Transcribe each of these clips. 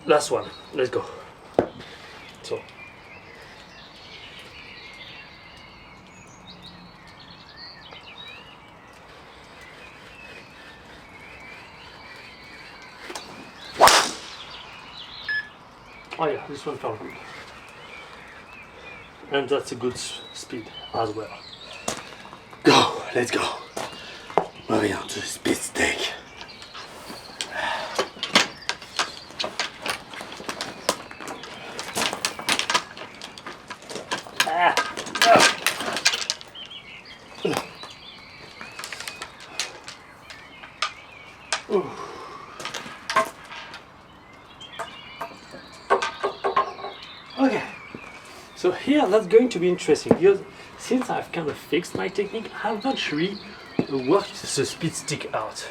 last one, let's go. So. Oh yeah, this one felt good. And that's a good speed as well. Go, let's go. Moving on to the speed stick. Okay, so here that's going to be interesting because since I've kind of fixed my technique, I've not really worked the speed stick out,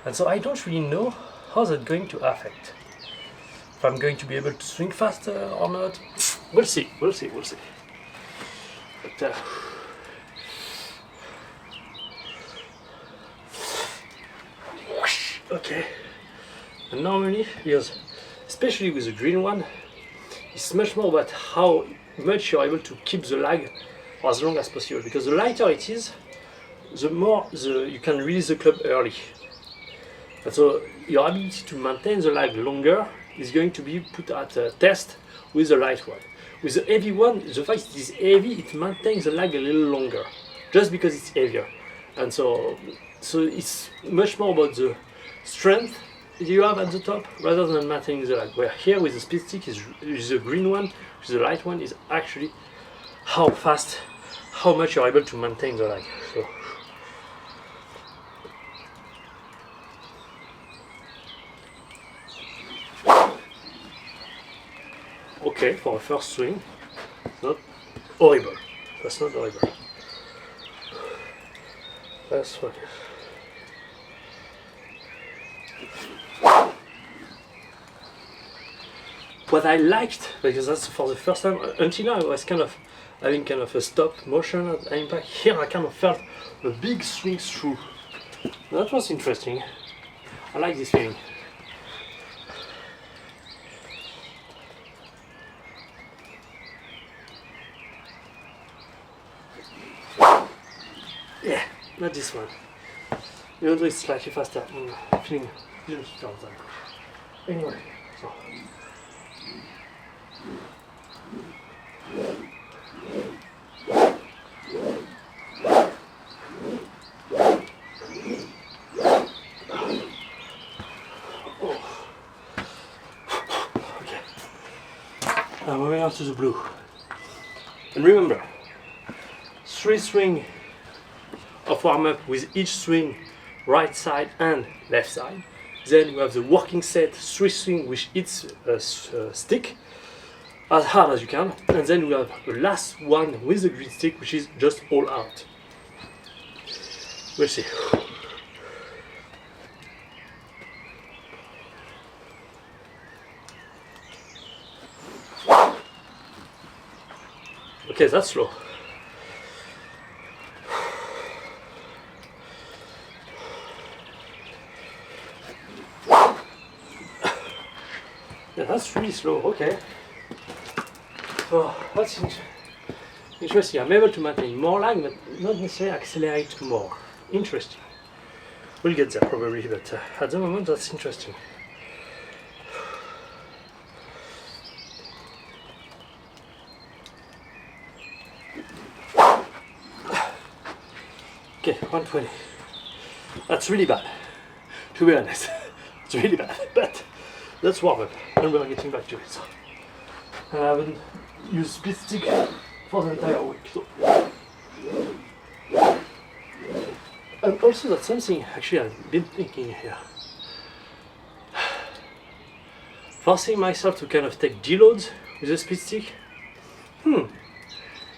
and so I don't really know how that's going to affect. If I'm going to be able to swing faster or not, we'll see. But, okay, and normally, because especially with the green one, it's much more about how much you're able to keep the lag for as long as possible, because the lighter it is, the more you can release the club early. And so your ability to maintain the lag longer is going to be put at a test with the light one. With the heavy one, the fact it is heavy, it maintains the lag a little longer, just because it's heavier. And so it's much more about the strength you have at the top rather than maintaining the lag. Where here with the speed stick is the green one, with the light one is actually how fast, how much you're able to maintain the lag. So. Okay, for a first swing, not horrible. That's not horrible. That's what. What I liked, because that's for the first time, until now I was kind of having kind of a stop motion at impact. Here I kind of felt a big swing through. That was interesting. I like this feeling. Yeah, not this one. Even though it's slightly faster, feeling didn't feel that good. Anyway, so. Now moving on to the blue. And remember, 3 swings of warm up with each swing right side and left side. Then we have the working set, 3 swings with each stick as hard as you can. And then we have the last one with the green stick, which is just all out. We'll see. Okay, that's slow. Yeah, that's really slow. Okay. Oh, that's interesting. I'm able to maintain more lag, but not necessarily accelerate more. Interesting. We'll get there probably, but at the moment that's interesting. Okay, 120. That's really bad, to be honest. It's really bad, but let's warm up and we're getting back to it. So, I haven't used speed stick for the entire week. So. And also that's something actually I've been thinking here. Forcing myself to kind of take deloads with the speed stick.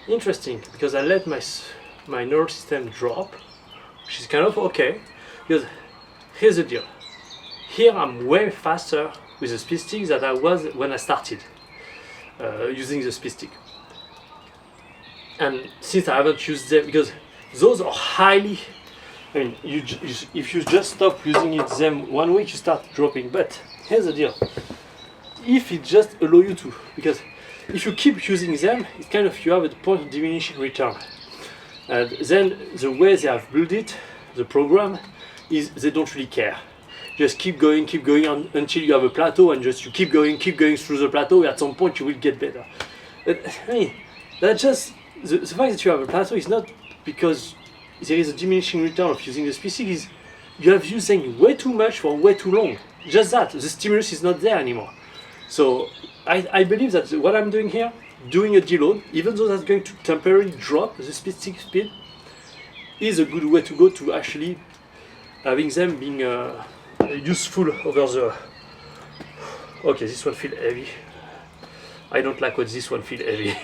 Interesting, because I let my nerve system drop, which is kind of okay, because here's the deal. Here I'm way faster with the speed stick than I was when I started using the speed stick. And since I haven't used them, because those are highly, I mean, if you just stop using them 1 week, you start dropping. But here's the deal. if it just allow you to, because if you keep using them, it's kind of you have a point of diminishing return. And then the way they have built it, the program, is they don't really care. Just keep going until you have a plateau, and just you keep going through the plateau. At some point you will get better. But I mean, that's just the fact that you have a plateau is not because there is a diminishing return of using the species. Is you have used them way too much for way too long. Just that the stimulus is not there anymore. So I believe that what I'm doing here, doing a deload, even though that's going to temporarily drop the specific speed, is a good way to go to actually having them being useful over the. Okay, this one feels heavy. I don't like what this one feels heavy.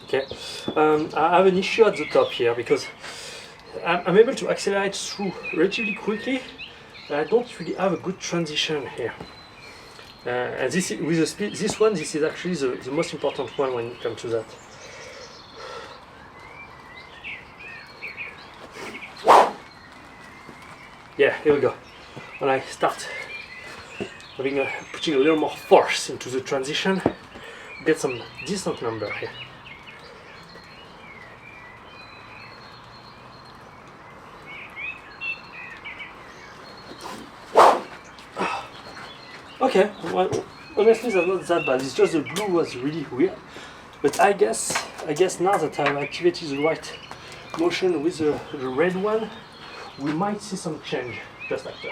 Okay, I have an issue at the top here because I'm able to accelerate through relatively quickly, but I don't really have a good transition here. And this with the speed, this is actually the most important one when it comes to that. Yeah, here we go. When I start having putting a little more force into the transition, get some decent number here. Okay, well, honestly that's not that bad, it's just the blue was really weird. But I guess now that I've activated the right motion with the red one, we might see some change just after.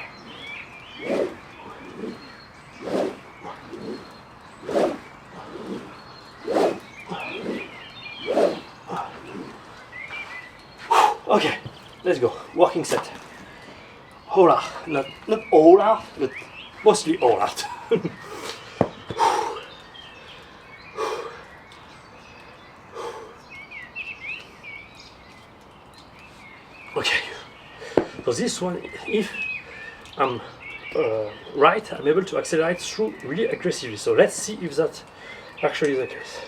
Okay, let's go. Working set. Whoooaaa, not whoooaaa, but mostly whoooaaa. Okay, so this one, if I'm right, I'm able to accelerate through really aggressively. So let's see if that actually is the case.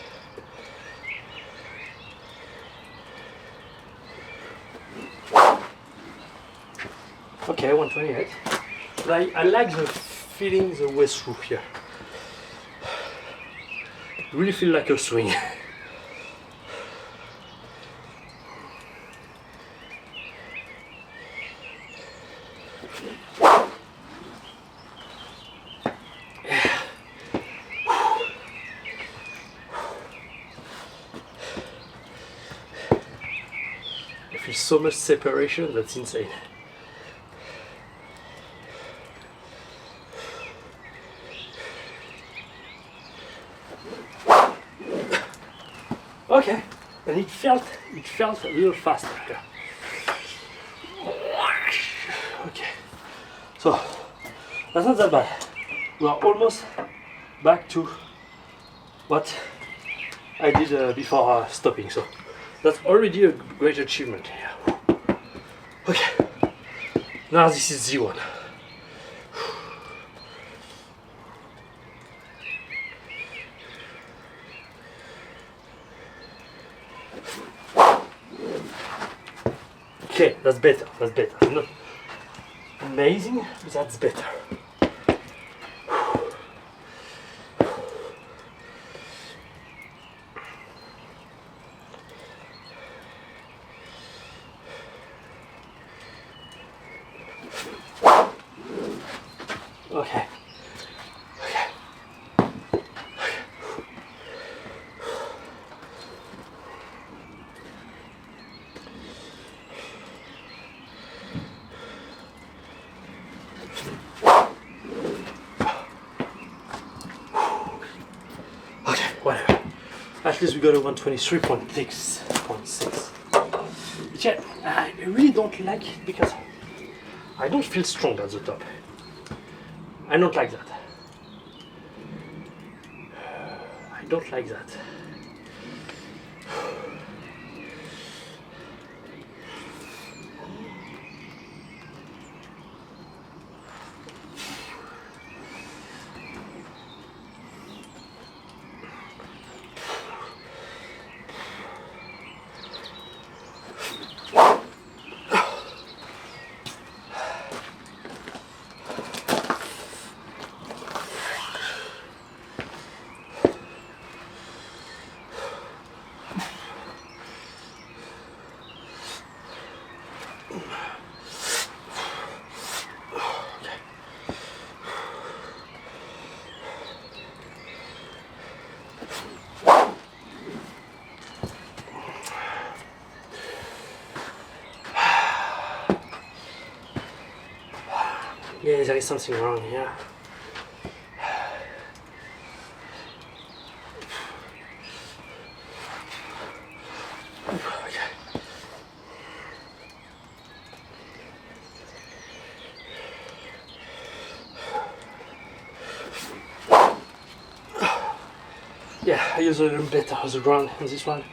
Okay, 128. But I like the feeling the way through here. It really feel like a swing. I feel so much separation, that's insane. Okay, and it felt a little faster here. Okay, so that's not that bad. We are almost back to what I did before stopping. So that's already a great achievement here. Okay, now this is Z1. Okay, that's better, Not amazing, but that's better. Okay. Whatever. At least we got a 123.6. But yeah, I really don't like it because I don't feel strong at the top. I don't like that. I don't like that. Yeah, there is something wrong here. Yeah, I use a little bit of the ground on this one.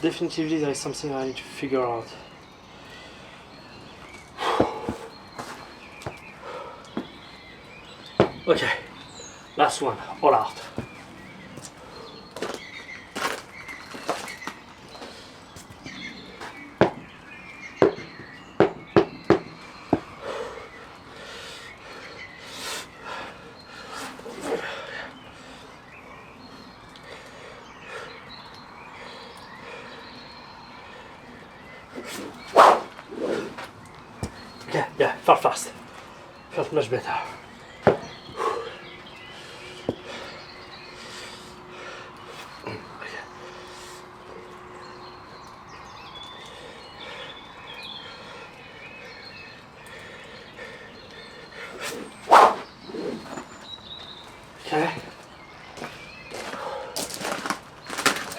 Definitely there is something I need to figure out. Okay, last one, all out. Okay, yeah, felt fast. Felt much better. Okay.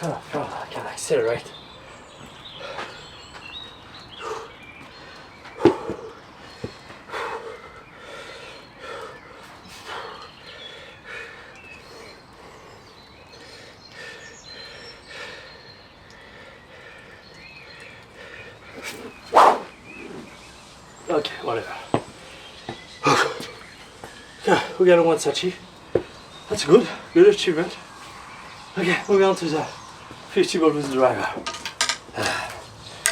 Oh, I can accelerate. Okay, whatever. Yeah, we got a 130. That's good, good achievement. Okay, moving on to the 50 ball with the driver.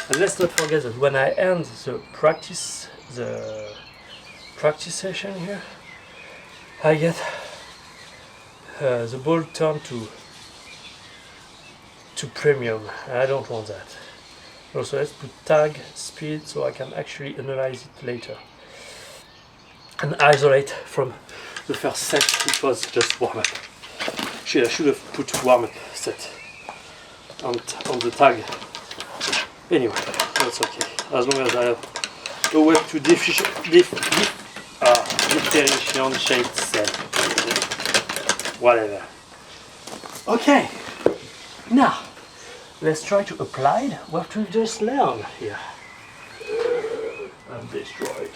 And let's not forget that when I end the practice session here, I get the ball turned to premium. I don't want that. Also, let's put tag speed so I can actually analyze it later and isolate from the first set, which was just warm up. Shit, I should have put warm up set on the tag. Anyway, that's okay. As long as I have a way to differentiate cell. Whatever. Okay. Now, let's try to apply what we've just learned here. I'm destroyed.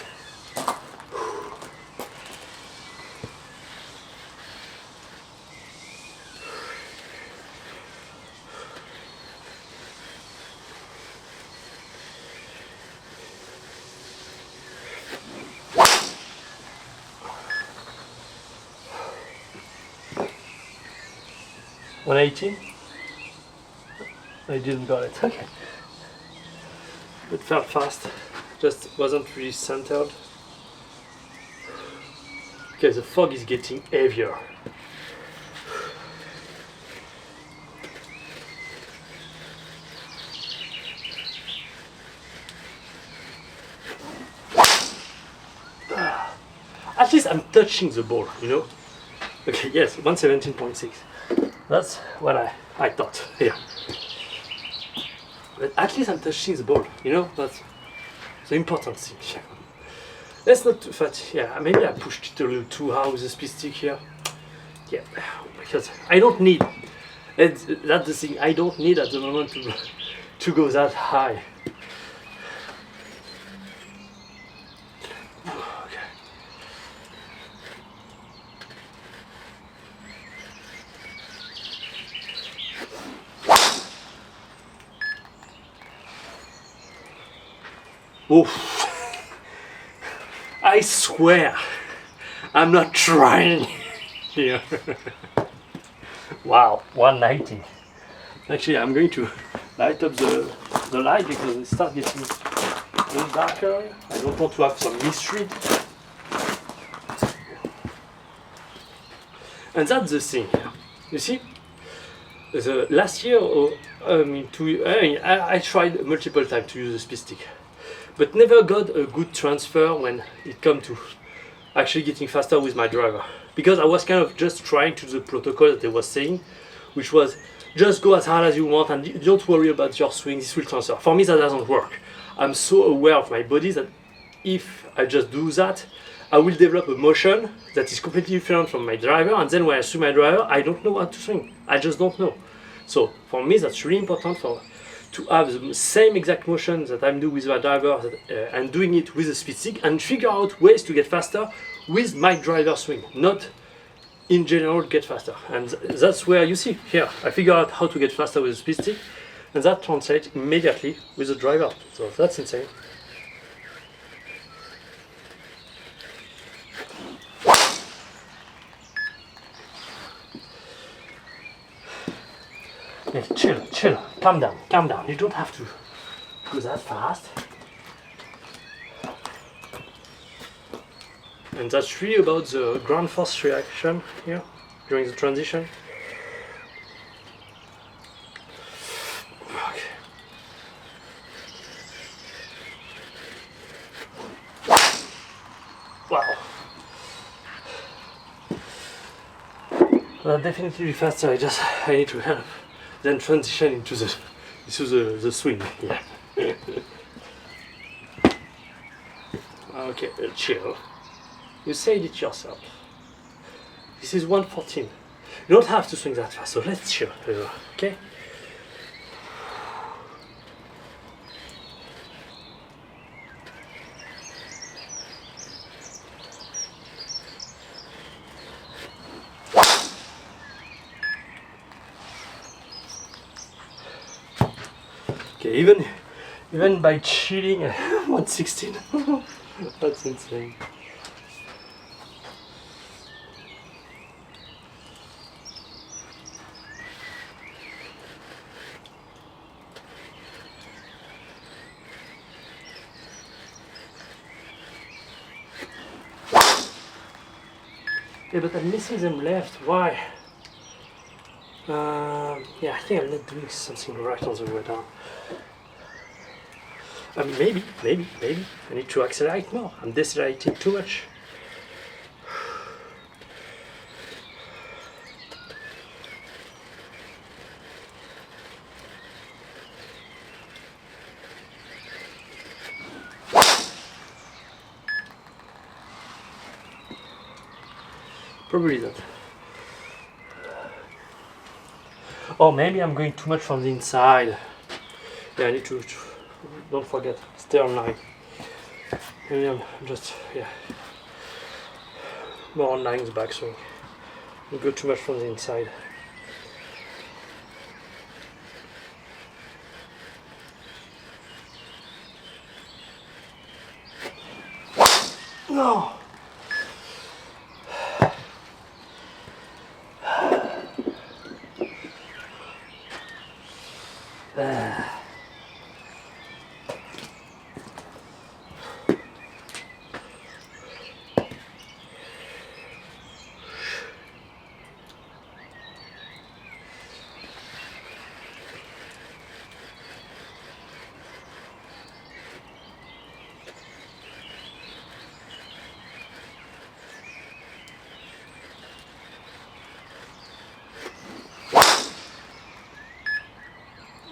$118? I didn't got it. Okay. It felt fast. Just wasn't really centered. Okay, the fog is getting heavier. At least I'm touching the ball, you know? Okay, yes, 117.6. That's what I thought, yeah. But at least I'm touching the ball, you know? That's the important thing. Let's not too fat, yeah, maybe I pushed it a little too hard with the speed stick here. Yeah, because I don't need, that's the thing, I don't need at the moment to go that high. Oof. I swear, I'm not trying here. Wow, 190. Actually, I'm going to light up the light because it starts getting a little darker. I don't want to have some mystery. And that's the thing. You see, the last year, I tried multiple times to use the speed stick, but never got a good transfer when it comes to actually getting faster with my driver, because I was kind of just trying to do the protocol that they was saying, which was just go as hard as you want and don't worry about your swing, this will transfer. For me that doesn't work. I'm so aware of my body that if I just do that, I will develop a motion that is completely different from my driver, and then when I swing my driver, I don't know how to swing. I just don't know. So for me, that's really important to have the same exact motion that I'm doing with my driver and doing it with a speed stick, and figure out ways to get faster with my driver swing, not in general get faster. And that's where you see here, I figure out how to get faster with a speed stick, and that translates immediately with the driver. So that's insane. Yeah, chill, calm down. You don't have to go that fast. And that's really about the ground force reaction here during the transition. Okay. Wow. Well, definitely faster. I need to help. Then transition into the swing. Yeah. Okay, chill. You said it yourself. This is 114. You don't have to swing that fast, so let's chill. Okay? Okay, even by chilling 116. That's insane. Yeah, but I'm missing them left. Why? Yeah, I think I'm not doing something right on the way down. I mean, maybe. I need to accelerate more. I'm decelerating too much. Probably that. Oh, maybe I'm going too much from the inside. Yeah, I need to don't forget, stay online. Maybe I'm just, yeah, more online the backswing. I go too much from the inside. No!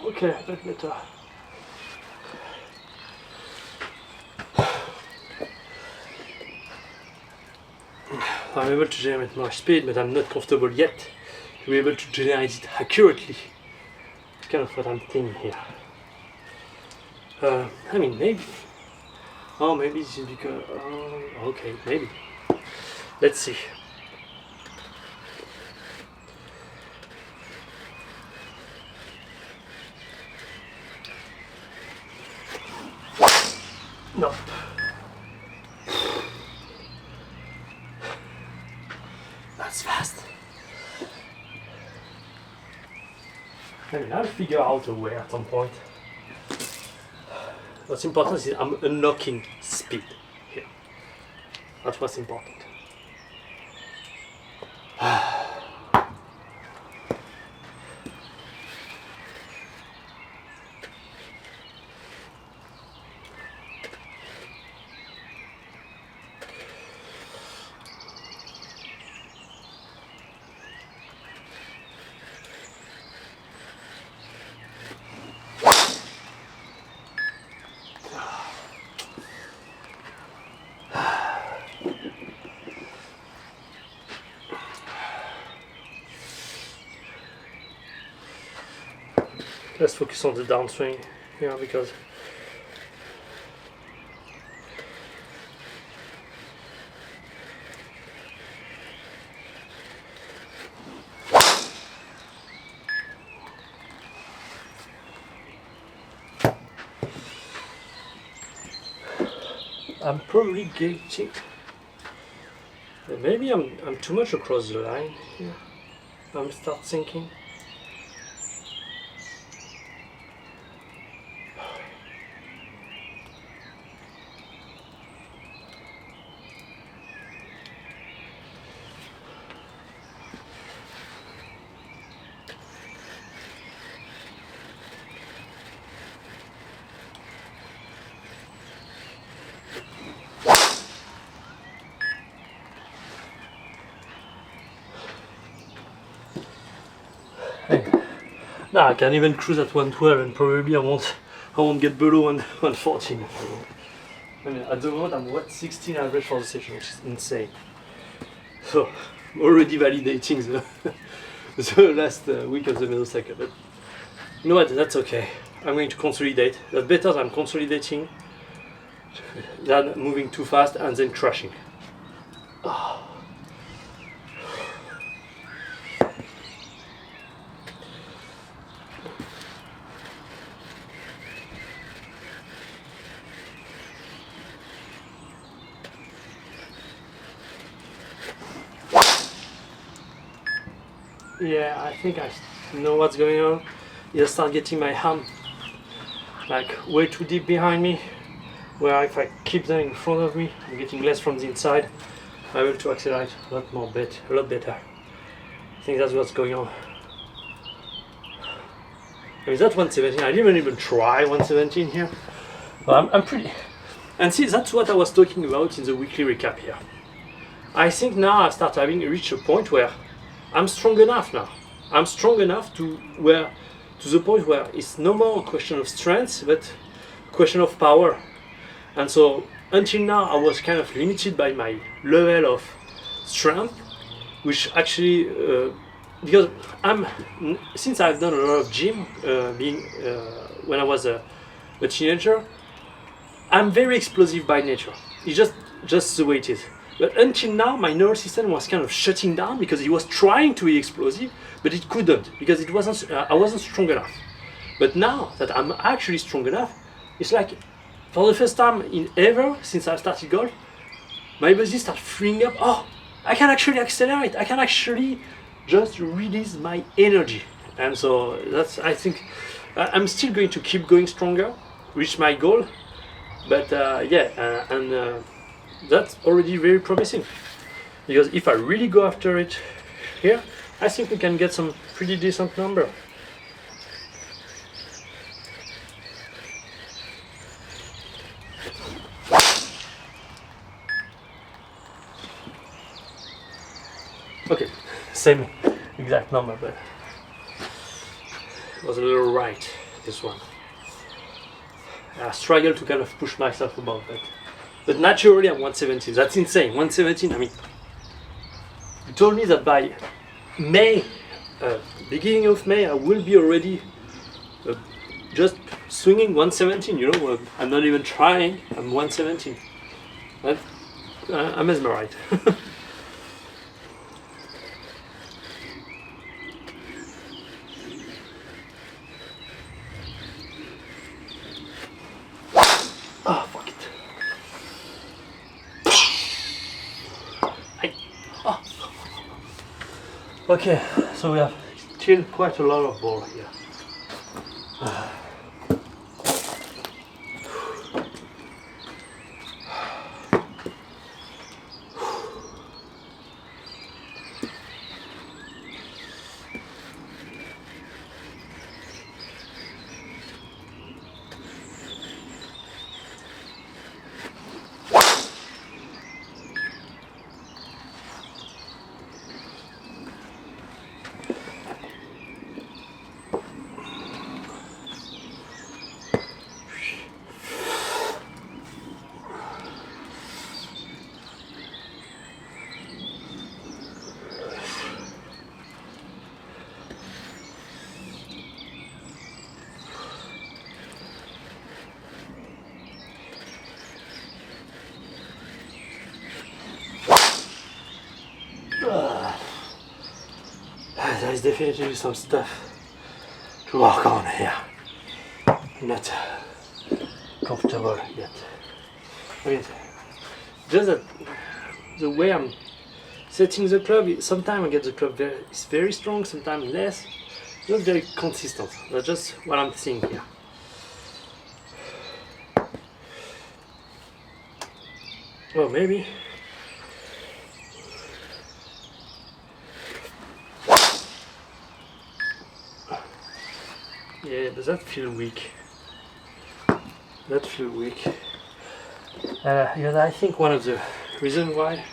Okay, back better. I'm able to generate more speed, but I'm not comfortable yet to be able to generate it accurately. It's kind of what I'm thinking here. I mean, maybe. Oh, maybe this is because. Okay, maybe. Let's see. No. That's fast. I mean, I'll figure out a way at some point. What's important is I'm unlocking speed here. That's what's important. let's focus on the downswing here because I'm probably gating. Maybe I'm too much across the line here. I'm start thinking. Nah, I can even cruise at 112 and probably I won't get below 114. I mean, at the moment I'm 116 average for the session, which is insane. So, I'm already validating the last week of the middle cycle. But you know what, that's okay. I'm going to consolidate. That's better than consolidating than moving too fast and then crashing. Yeah, I think I know what's going on. I start getting my hand like way too deep behind me, where if I keep them in front of me, I'm getting less from the inside. I'm able to accelerate a lot better. I think that's what's going on. I mean, that's 117. I didn't even try 117 here. But I'm pretty. And see, that's what I was talking about in the weekly recap here. I think now I start having reached a point where I'm strong enough now. I'm strong enough to the point where it's no more a question of strength, but a question of power. And so until now, I was kind of limited by my level of strength, which actually, because since I've done a lot of gym, when I was a teenager, I'm very explosive by nature. It's just the way it is. But until now, my nervous system was kind of shutting down because it was trying to be explosive, but it couldn't because I wasn't strong enough. But now that I'm actually strong enough, it's like for the first time in ever since I started golf, my body starts freeing up. Oh, I can actually accelerate. I can actually just release my energy. And so I think I'm still going to keep going stronger, reach my goal. But that's already very promising, because if I really go after it here, I think we can get some pretty decent number. Okay, same exact number, but it was a little right, this one. I struggle to kind of push myself above that. But naturally I'm 117. That's insane. 117. I mean, you told me that by May, beginning of May, I will be already just swinging 117. You know, I'm not even trying. I'm 117. I'm mesmerized. Oh, fuck it. Okay, so we have still quite a lot of ball here. there is definitely some stuff to work on here. Not comfortable yet. I mean, just that the way I'm setting the club, sometimes I get the club it's very strong, sometimes less. Not very consistent. That's just what I'm seeing here. Well, maybe. Yeah, but that feel weak. That feel weak. Because I think one of the reasons why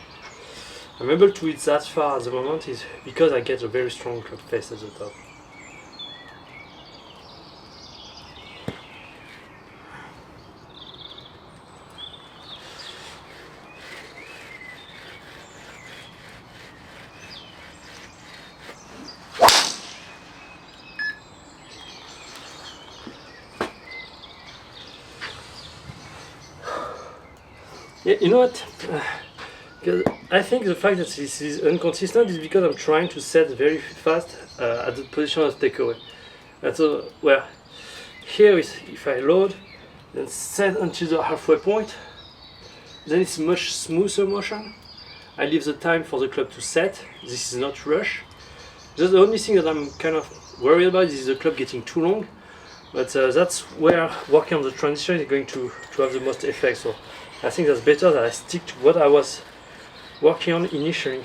I'm able to hit that far at the moment is because I get a very strong club face at the top. Yeah, you know what? Because I think the fact that this is inconsistent is because I'm trying to set very fast at the position of takeaway. And so, well, here is if I load and set until the halfway point, then it's much smoother motion. I leave the time for the club to set. This is not rush. Just the only thing that I'm kind of worried about is the club getting too long. But that's where working on the transition is going to have the most effect. So I think that's better that I stick to what I was working on initially.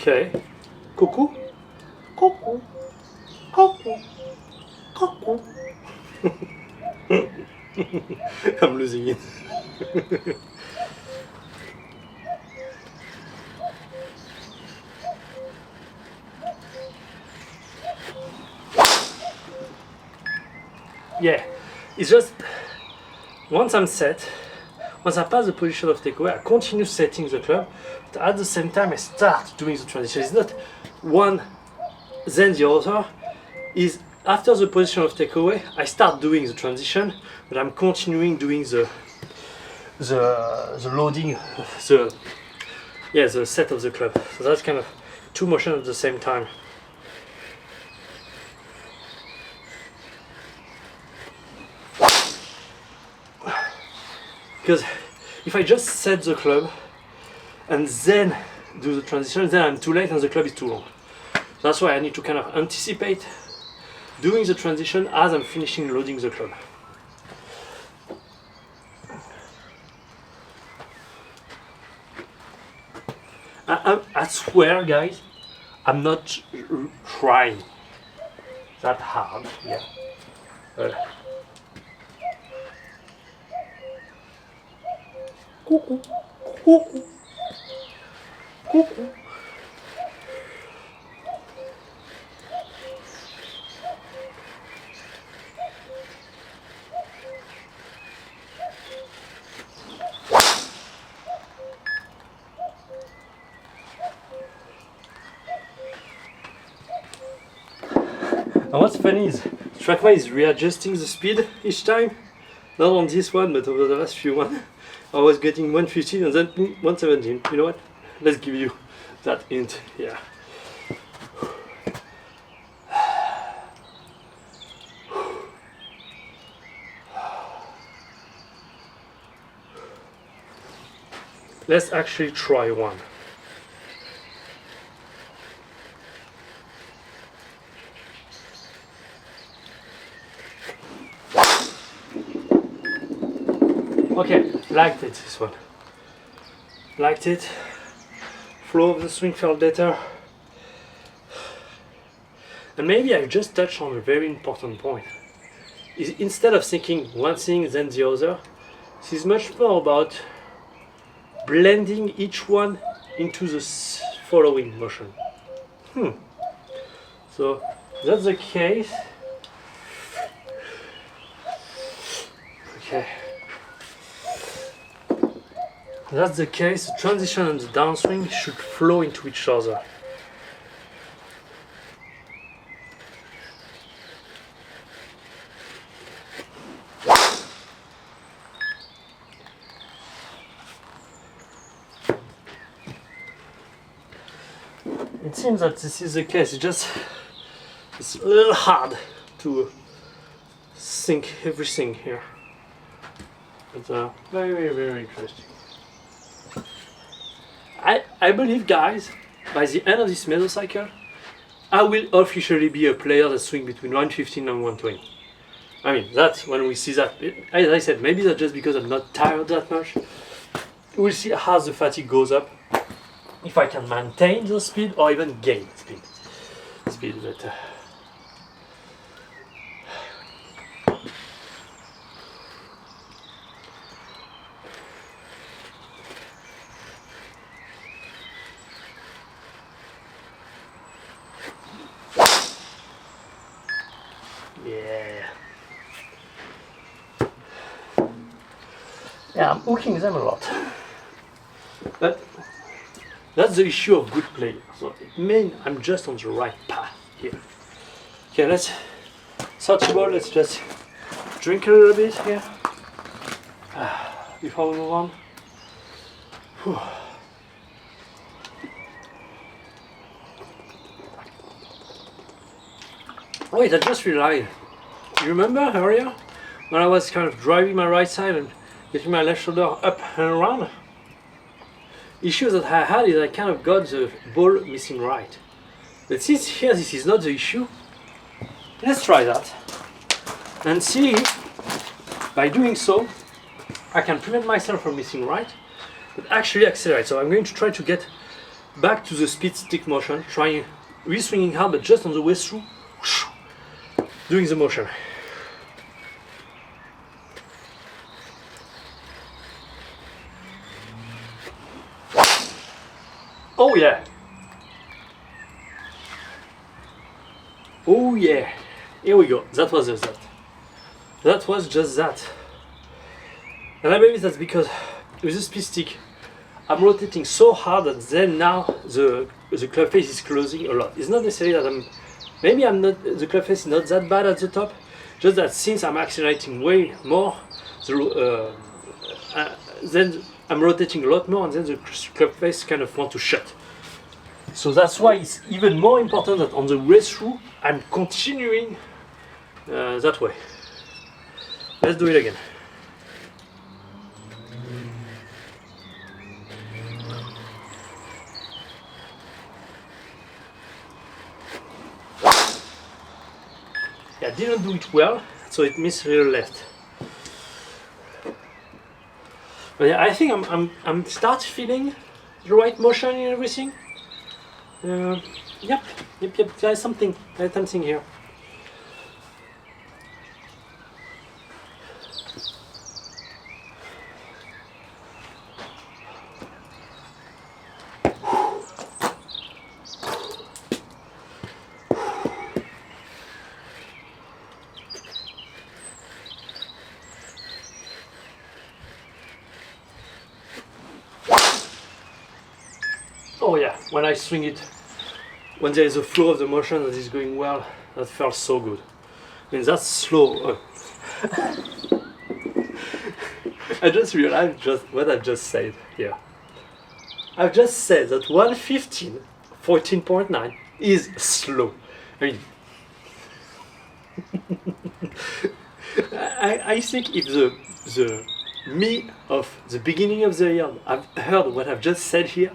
Okay. Coucou. Coucou. Coucou. Coucou. I'm losing it. Yeah, it's just once I'm set, once I pass the position of takeaway, I continue setting the club, but at the same time I start doing the transition. It's not one then the other. Is after the position of takeaway, I start doing the transition, but I'm continuing doing the loading, the set of the club. So that's kind of two motions at the same time. Because if I just set the club and then do the transition, then I'm too late and the club is too long. So that's why I need to kind of anticipate doing the transition as I'm finishing loading the club. I swear, guys, I'm not trying that hard. Yeah. Coucou, coucou, coucou. And what's funny is TrackMan is readjusting the speed each time. Not on this one, but over the last few ones. I was getting 115 and then 117. You know what? Let's give you that hint here. Let's actually try one. Okay, liked it, this one. Liked it. Flow of the swing felt better. And maybe I just touched on a very important point. Instead of thinking one thing then the other, this is much more about blending each one into the following motion. So that's the case. Okay. That's the case. The transition and the downswing should flow into each other. It seems that this is the case. It's a little hard to sync everything here. It's very interesting. I believe, guys, by the end of this mesocycle, I will officially be a player that swings between 115 and 120. I mean, that's when we see that. As I said, maybe that's just because I'm not tired that much. We'll see how the fatigue goes up. If I can maintain the speed or even gain speed. But yeah, I'm hooking them a lot. But that's the issue of good players. So it means I'm just on the right path here. Okay, let's just drink a little bit here before we move on. Whew. Wait, I just realized. You remember earlier when I was kind of driving my right side and getting my left shoulder up and around? Issue that I had is I kind of got the ball missing right. But since here this is not the issue, let's try that and see if by doing so I can prevent myself from missing right but actually accelerate. So I'm going to try to get back to the speed stick motion, trying re-swinging hard but just on the way through, doing the motion. Oh yeah! Oh yeah! Here we go. That was just that. That was just that. And I believe that's because with the speed stick, I'm rotating so hard that then now the club face is closing a lot. It's not necessarily that the club face is not that bad at the top, just that since I'm accelerating way more, then I'm rotating a lot more and then the club face kind of want to shut. So that's why it's even more important that on the way through I'm continuing that way. Let's do it again. Yeah, I didn't do it well, so it missed rear left. But yeah, I think I'm start feeling the right motion in everything. Yep. There's something here. Oh yeah, when I swing it, when there is a flow of the motion that is going well, that felt so good. I mean, that's slow. I just realized what I've just said here. I've just said that 115, 14.9 is slow. I mean, I think if the me of the beginning of the year I've heard what I've just said here,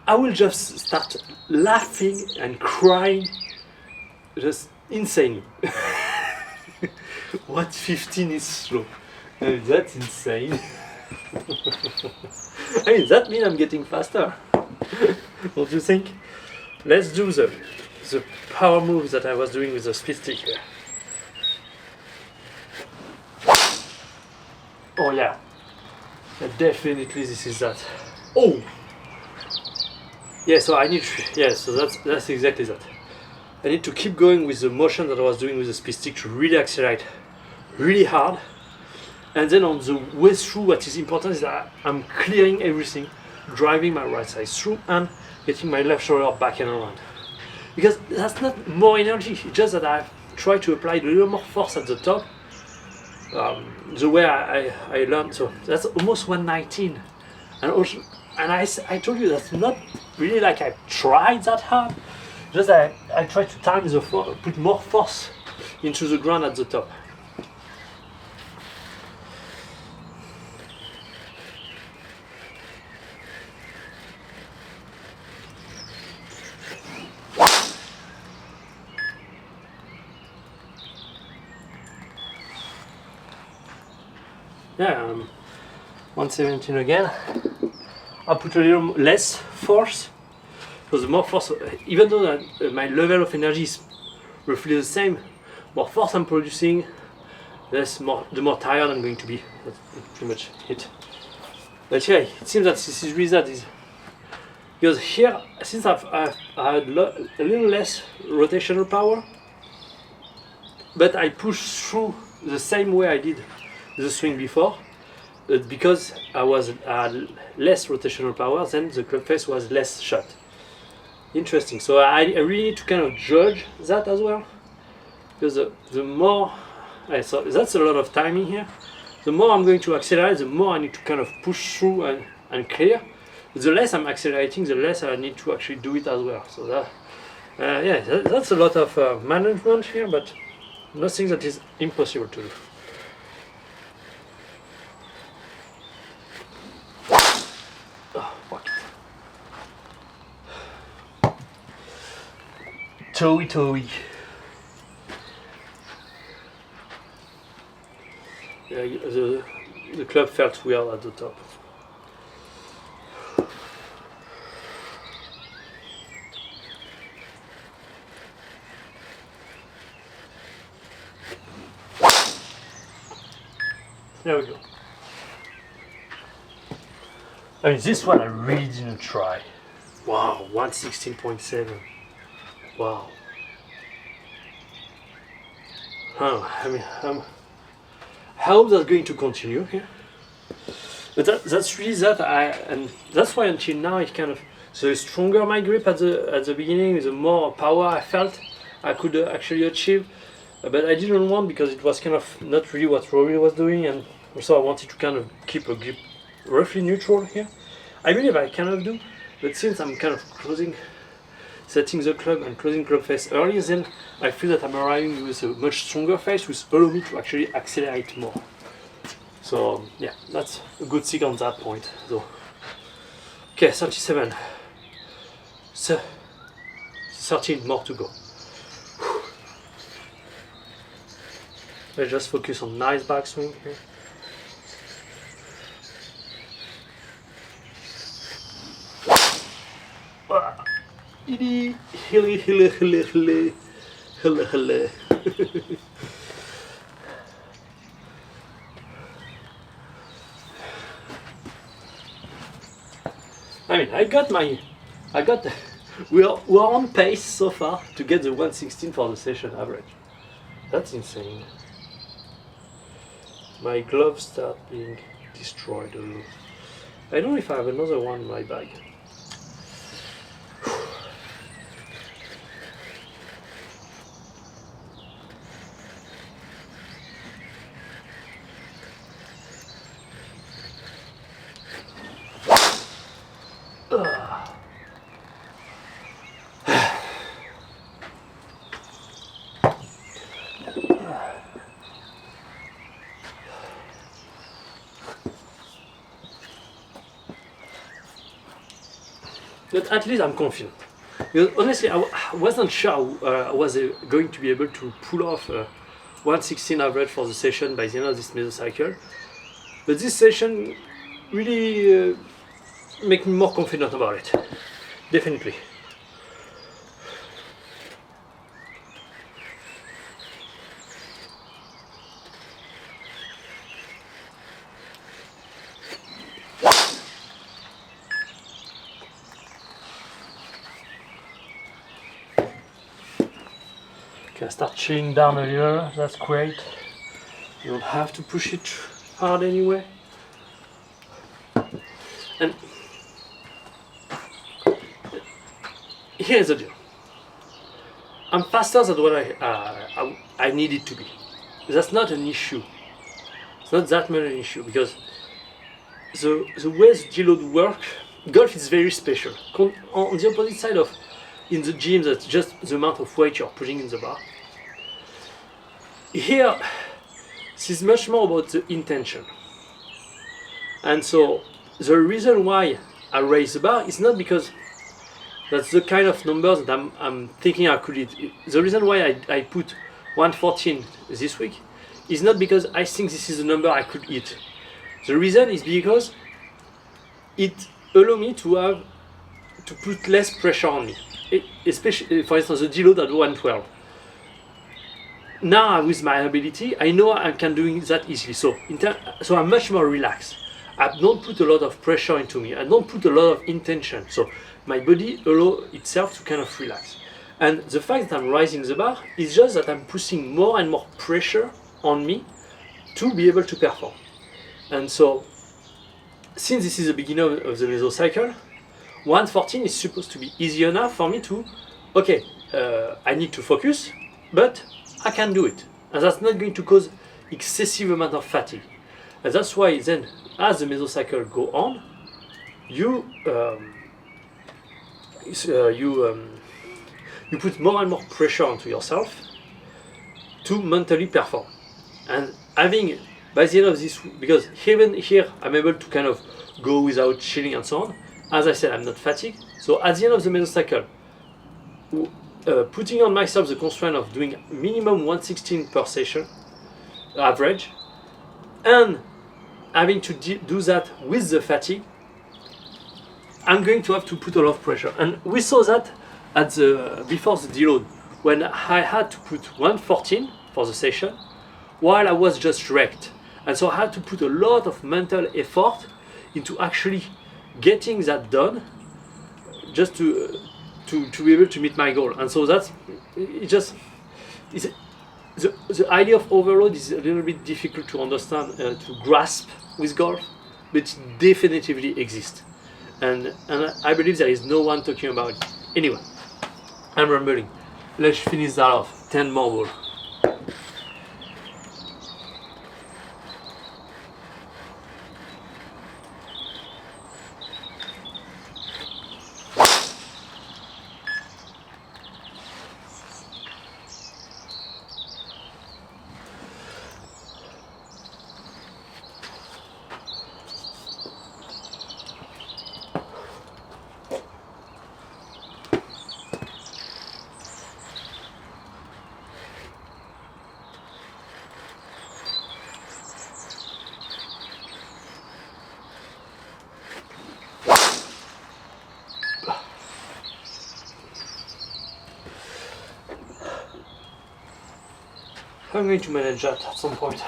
I will just start laughing and crying, just insane. What 15 is slow? I mean, that's insane. I mean, that means I'm getting faster. Don't you think? Let's do the power moves that I was doing with the speed stick here. Oh yeah, definitely this is that. Oh! Yeah, so I need, yeah, so that's exactly that. I need to keep going with the motion that I was doing with the speed stick to really accelerate really hard. And then on the way through, what is important is that I'm clearing everything, driving my right side through and getting my left shoulder back and around. Because that's not more energy, it's just that I try to apply a little more force at the top. The way I learned, so that's almost 119. And also, and I told you that's not really like I tried that hard, just that I try to time the force, put more force into the ground at the top. Yeah, 117 again. I put a little less force, because the more force, even though my level of energy is roughly the same, more force I'm producing, the more tired I'm going to be. That's pretty much it. But yeah, it seems that this is really that. Because here, since I've had a little less rotational power, but I push through the same way I did the swing before, but because I was less rotational power, then the club face was less shut. Interesting. So I really need to kind of judge that as well, because the more, so that's a lot of timing here. The more I'm going to accelerate, the more I need to kind of push through and clear. The less I'm accelerating, the less I need to actually do it as well. So that, yeah, that's a lot of management here, but nothing that is impossible to do. Toey. Yeah, the club felt weird at the top. There we go. I mean, this one I really didn't try. Wow, 116.7. Wow. I mean, I hope that's going to continue here. But that's really that. And that's why until now it kind of, the stronger my grip at the beginning, the more power I felt I could actually achieve. But I didn't want, because it was kind of not really what Rory was doing, and also I wanted to kind of keep a grip roughly neutral here. I believe I kind of do, but since I'm kind of setting the club and closing club face early, then I feel that I'm arriving with a much stronger face, which allows me to actually accelerate more. So yeah, that's a good thing on that point. So okay, 37. So 13 more to go. Let's just focus on nice backswing here. Hilly. I mean, we're on pace so far to get the 116 for the session average. That's insane. My gloves start being destroyed a little. I don't know if I have another one in my bag. but at least I'm confident. Because honestly, I wasn't sure I was going to be able to pull off 116 average for the session by the end of this mesocycle. But this session really make me more confident about it. Definitely. Okay, start chilling down a little, that's great. You don't have to push it hard anyway. And here's the deal. I'm faster than what I need it to be. That's not an issue. It's not that much an issue because the way the deload works, golf is very special. On the opposite side of in the gym, that's just the amount of weight you're putting in the bar. Here, this is much more about the intention. And so the reason why I raise the bar is not because that's the kind of numbers that I'm thinking I could hit. The reason why I put 114 this week is not because I think this is the number I could hit. The reason is because it allows me to put less pressure on me. Especially, for instance, the deload at 112. Now with my ability, I know I can do that easily. So I'm much more relaxed. I don't put a lot of pressure into me. I don't put a lot of intention. So my body allows itself to kind of relax. And the fact that I'm rising the bar is just that I'm putting more and more pressure on me to be able to perform. And so, since this is the beginning of the mesocycle, 114 is supposed to be easy enough for me to, okay, I need to focus, but I can do it. And that's not going to cause excessive amount of fatigue. And that's why then, as the mesocycle go on, you put more and more pressure onto yourself to mentally perform. And having, by the end of this, because even here I'm able to kind of go without chilling and so on. As I said, I'm not fatigued. So at the end of the mesocycle, putting on myself the constraint of doing minimum 116 per session, average, and having to do that with the fatigue, I'm going to have to put a lot of pressure. And we saw that at before the deload, when I had to put 114 for the session, while I was just wrecked. And so I had to put a lot of mental effort into actually getting that done, just to be able to meet my goal. And so that's the idea of overload is a little bit difficult to understand, to grasp with golf, but it definitively exists. And I believe there is no one talking about it. Anyway, I'm rambling. Let's finish that off. 10 more balls. I'm going to manage that at some point.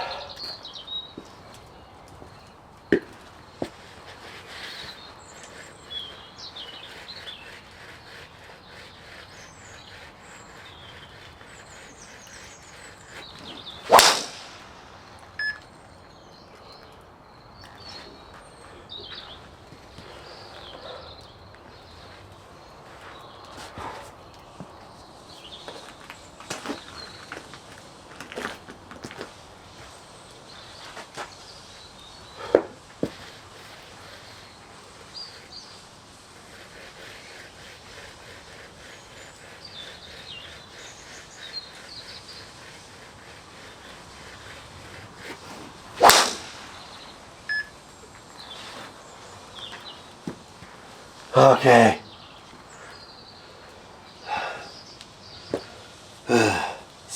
Okay,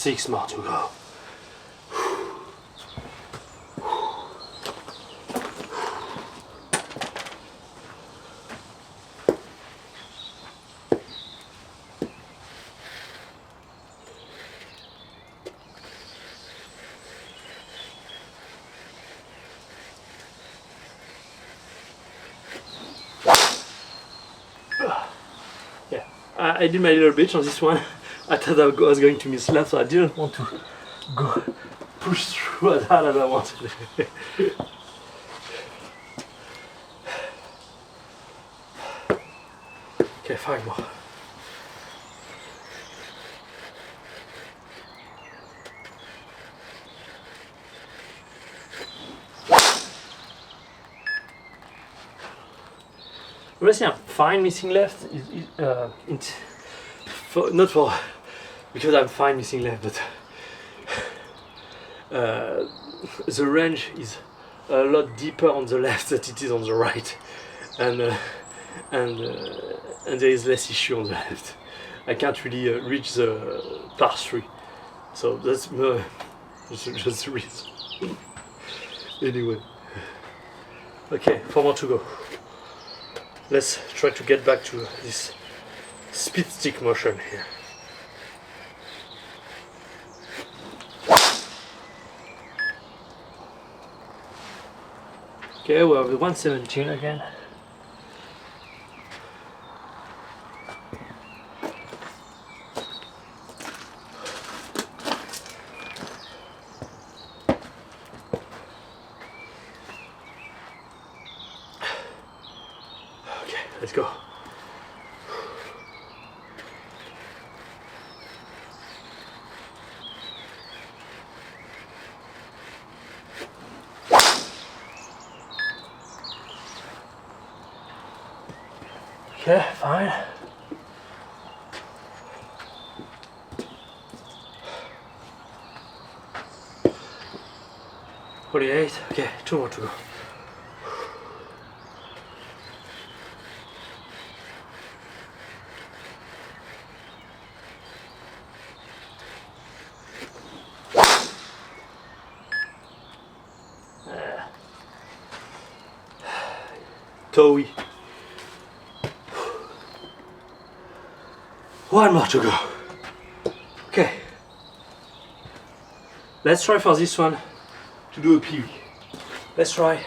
6 more to go. Yeah, I did my little bitch on this one. I thought I was going to miss left, so I didn't want to go push through as hard as I wanted. Okay, 5 more. Honestly, I'm fine missing left. Not for because I'm fine missing left, but the range is a lot deeper on the left than it is on the right, and there is less issue on the left. I can't really reach the par 3, so that's just the reason. Anyway, okay, 4 more to go. Let's try to get back to this speed stick motion here. Okay, we have the 117 again. Okay, let's go. Okay, fine. $48. Okay, 2 more to go. Toey. 1 more to go. Okay. Let's try for this one to do a PV. Let's try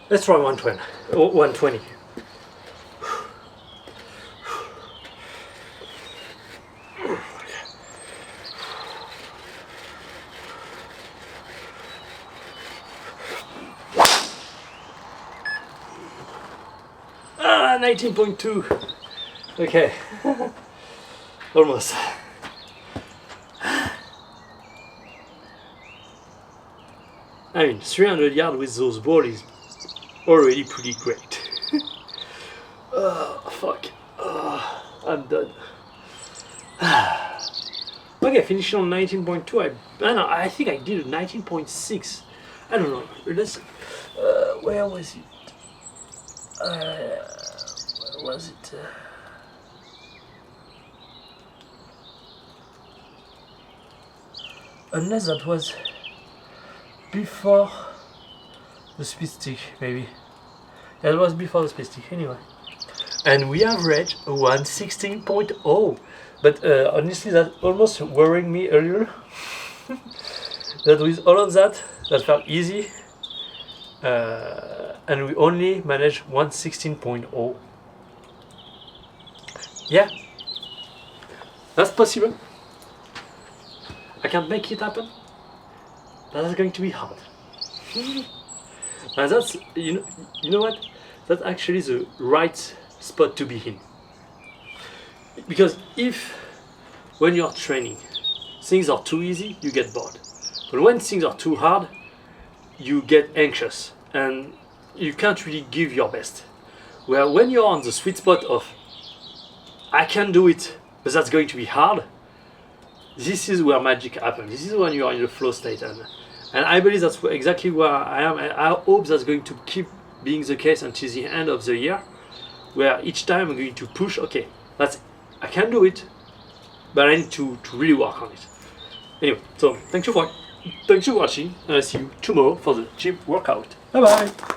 120. 120. Ah, 19.2. Okay. Almost. I mean, 300 yards with those balls is already pretty great. Oh, fuck. Oh, I'm done. Okay, finishing on 19.2. I think I did a 19.6. I don't know. Let's. Where was it? Where was it? Unless that was before the speed stick, maybe. Yeah, it was before the speed stick, anyway. And we averaged a 116.0. But honestly, that almost worried me earlier. That with all of that felt easy. And we only managed 116.0. Yeah, that's possible. I can't make it happen. That's going to be hard. And that's you know what? That's actually the right spot to be in. Because if when you're training, things are too easy, you get bored. But when things are too hard, you get anxious and you can't really give your best. Where when you're on the sweet spot of I can do it, but that's going to be hard, this is where magic happens. This is when you are in the flow state, and I believe that's exactly where I am, and I hope that's going to keep being the case until the end of the year, where each time I'm going to push, okay, I can do it, but I need to really work on it. Anyway, so thanks for watching, and I'll see you tomorrow for the gym workout. Bye bye.